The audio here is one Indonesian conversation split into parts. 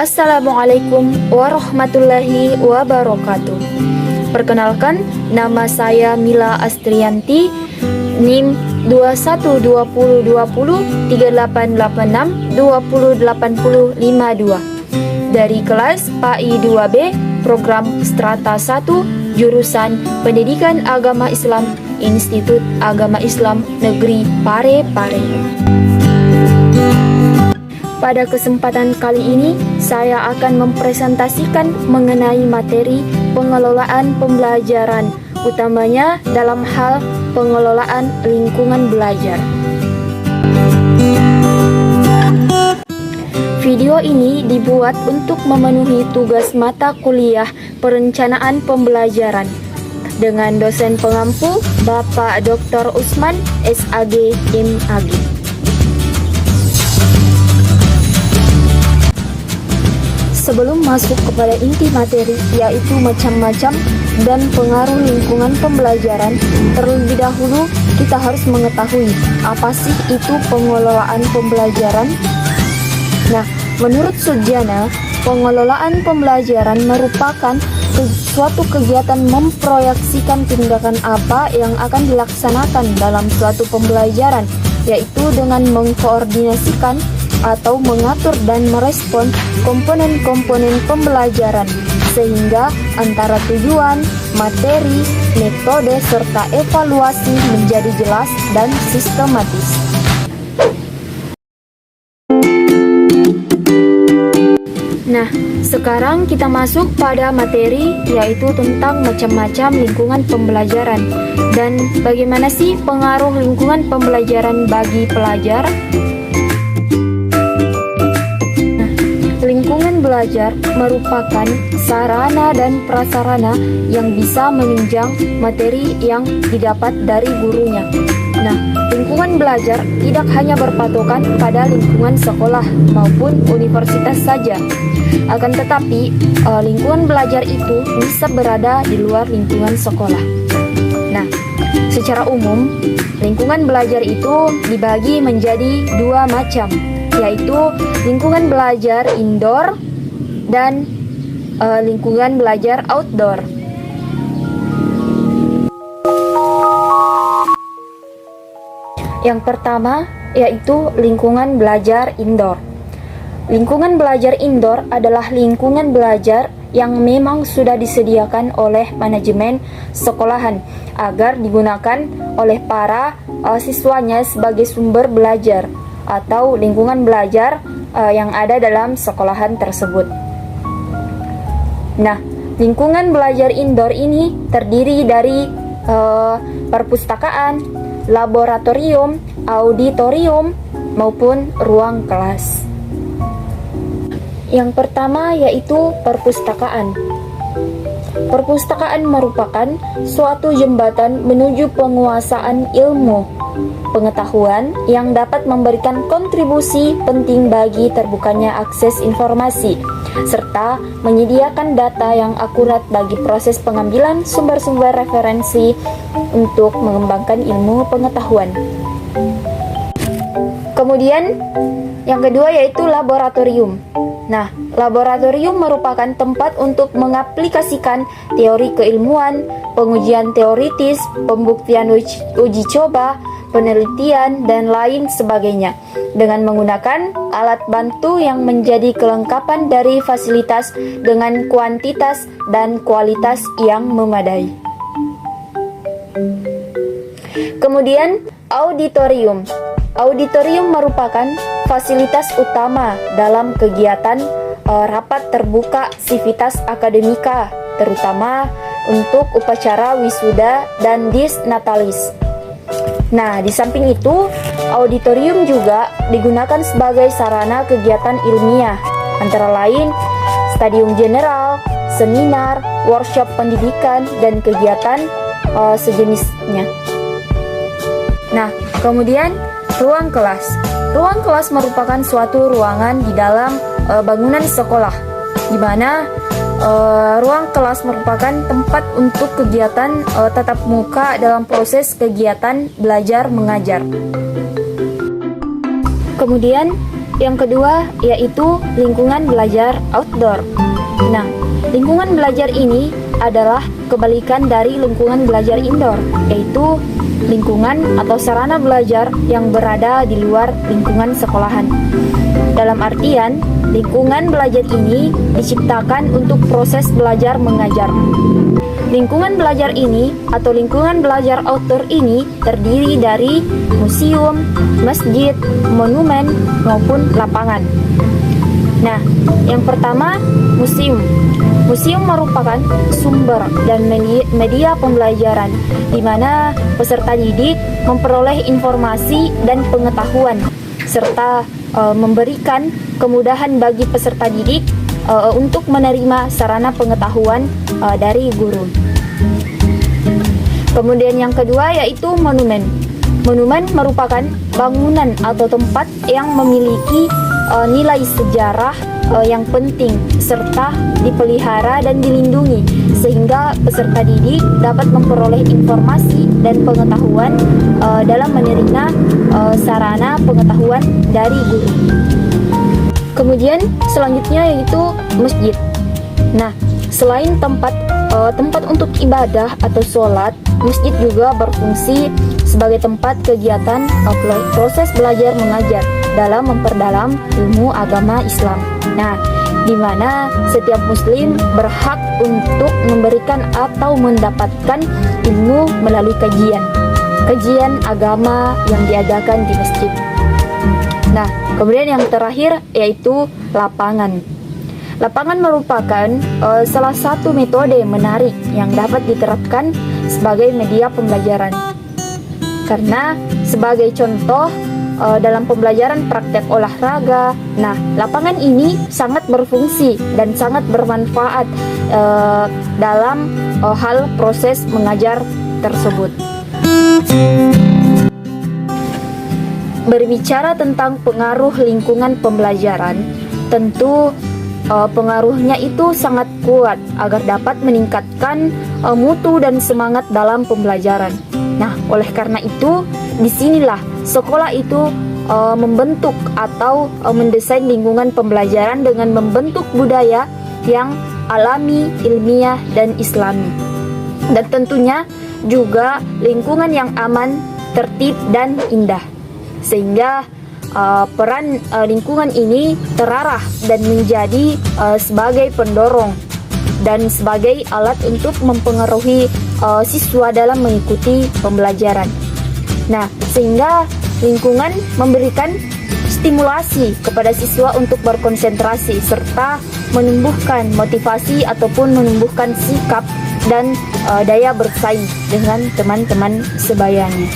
Assalamualaikum warahmatullahi wabarakatuh. Perkenalkan, nama saya Mila Astrianti, NIM 2120203886208052 dari kelas PAI 2B, program Strata 1, jurusan Pendidikan Agama Islam, Institut Agama Islam Negeri Parepare. Pada kesempatan kali ini, saya akan mempresentasikan mengenai materi pengelolaan pembelajaran, utamanya dalam hal pengelolaan lingkungan belajar. Video ini dibuat untuk memenuhi tugas mata kuliah perencanaan pembelajaran dengan dosen pengampu Bapak Dr. Usman, SAG, MAG. Sebelum masuk kepada inti materi, yaitu macam-macam dan pengaruh lingkungan pembelajaran, terlebih dahulu kita harus mengetahui apa sih itu pengelolaan pembelajaran. Nah, menurut Sujana, pengelolaan pembelajaran merupakan suatu kegiatan memproyeksikan tindakan apa yang akan dilaksanakan dalam suatu pembelajaran, yaitu dengan mengkoordinasikan atau mengatur dan merespon komponen-komponen pembelajaran sehingga antara tujuan, materi, metode, serta evaluasi menjadi jelas dan sistematis. Nah, sekarang kita masuk pada materi, yaitu tentang macam-macam lingkungan pembelajaran dan bagaimana sih pengaruh lingkungan pembelajaran bagi pelajar. Lingkungan belajar merupakan sarana dan prasarana yang bisa menunjang materi yang didapat dari gurunya. Nah, lingkungan belajar tidak hanya berpatokan pada lingkungan sekolah maupun universitas saja. Akan tetapi, lingkungan belajar itu bisa berada di luar lingkungan sekolah. Nah, secara umum, lingkungan belajar itu dibagi menjadi dua macam, yaitu lingkungan belajar indoor dan lingkungan belajar outdoor. Yang pertama yaitu lingkungan belajar indoor. Lingkungan belajar indoor adalah lingkungan belajar yang memang sudah disediakan oleh manajemen sekolahan agar digunakan oleh para siswanya sebagai sumber belajar atau lingkungan belajar yang ada dalam sekolahan tersebut. Nah, lingkungan belajar indoor ini terdiri dari perpustakaan, laboratorium, auditorium, maupun ruang kelas. Yang pertama yaitu perpustakaan. Perpustakaan merupakan suatu jembatan menuju penguasaan ilmu pengetahuan yang dapat memberikan kontribusi penting bagi terbukanya akses informasi, serta menyediakan data yang akurat bagi proses pengambilan sumber-sumber referensi untuk mengembangkan ilmu pengetahuan. Kemudian, yang kedua yaitu laboratorium. Nah, laboratorium merupakan tempat untuk mengaplikasikan teori keilmuan, pengujian teoritis, pembuktian uji coba, penelitian, dan lain sebagainya dengan menggunakan alat bantu yang menjadi kelengkapan dari fasilitas dengan kuantitas dan kualitas yang memadai. Kemudian, auditorium. Auditorium merupakan fasilitas utama dalam kegiatan rapat terbuka sivitas akademika, terutama untuk upacara wisuda dan dis natalis. Nah, di samping itu, auditorium juga digunakan sebagai sarana kegiatan ilmiah, antara lain stadium general, seminar, workshop pendidikan, dan kegiatan sejenisnya. Nah, kemudian ruang kelas. Ruang kelas merupakan suatu ruangan di dalam bangunan sekolah, di mana ruang kelas merupakan tempat untuk kegiatan tatap muka dalam proses kegiatan belajar mengajar. Kemudian Yang kedua yaitu lingkungan belajar outdoor. Nah, lingkungan belajar ini adalah kebalikan dari lingkungan belajar indoor, yaitu lingkungan atau sarana belajar yang berada di luar lingkungan sekolahan. Dalam artian, lingkungan belajar ini diciptakan untuk proses belajar mengajar. Lingkungan belajar ini atau lingkungan belajar outdoor ini terdiri dari museum, masjid, monumen, maupun lapangan. Nah, yang pertama, museum. Museum merupakan sumber dan media pembelajaran di mana peserta didik memperoleh informasi dan pengetahuan serta memberikan kemudahan bagi peserta didik untuk menerima sarana pengetahuan dari guru. Kemudian yang kedua yaitu monumen. Monumen merupakan bangunan atau tempat yang memiliki nilai sejarah yang penting serta dipelihara dan dilindungi sehingga peserta didik dapat memperoleh informasi dan pengetahuan dalam menerima sarana pengetahuan dari guru. Kemudian selanjutnya yaitu masjid. Nah, selain tempat untuk ibadah atau sholat, masjid juga berfungsi sebagai tempat kegiatan proses belajar mengajar dalam memperdalam ilmu agama Islam. Nah, di mana setiap muslim berhak untuk memberikan atau mendapatkan ilmu melalui kajian agama yang diadakan di masjid. Nah, kemudian yang terakhir yaitu lapangan. Lapangan merupakan salah satu metode menarik yang dapat diterapkan sebagai media pembelajaran. Karena sebagai contoh dalam pembelajaran praktek olahraga, nah lapangan ini sangat berfungsi dan sangat bermanfaat dalam hal proses mengajar tersebut. Berbicara tentang pengaruh lingkungan pembelajaran, tentu pengaruhnya itu sangat kuat agar dapat meningkatkan mutu dan semangat dalam pembelajaran. Nah, oleh karena itu, disinilah sekolah itu membentuk atau mendesain lingkungan pembelajaran dengan membentuk budaya yang alami, ilmiah, dan islami. Dan tentunya juga lingkungan yang aman, tertib, dan indah. Sehingga peran lingkungan ini terarah dan menjadi sebagai pendorong dan sebagai alat untuk mempengaruhi siswa dalam mengikuti pembelajaran. Nah, sehingga lingkungan memberikan stimulasi kepada siswa untuk berkonsentrasi serta menumbuhkan motivasi ataupun menumbuhkan sikap dan daya bersaing dengan teman-teman sebayanya.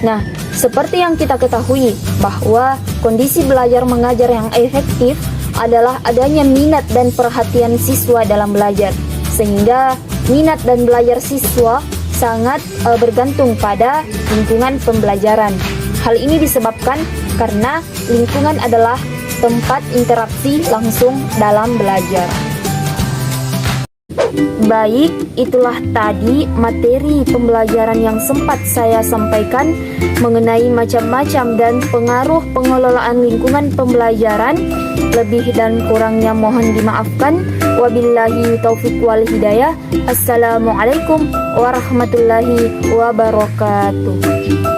Nah, seperti yang kita ketahui bahwa kondisi belajar mengajar yang efektif adalah adanya minat dan perhatian siswa dalam belajar, sehingga minat dan belajar siswa sangat bergantung pada lingkungan pembelajaran. Hal ini disebabkan karena lingkungan adalah tempat interaksi langsung dalam belajar. Baik, itulah tadi materi pembelajaran yang sempat saya sampaikan mengenai macam-macam dan pengaruh pengelolaan lingkungan pembelajaran. Lebih dan kurangnya mohon dimaafkan. Wabillahi taufiq wal hidayah. Assalamualaikum warahmatullahi wabarakatuh.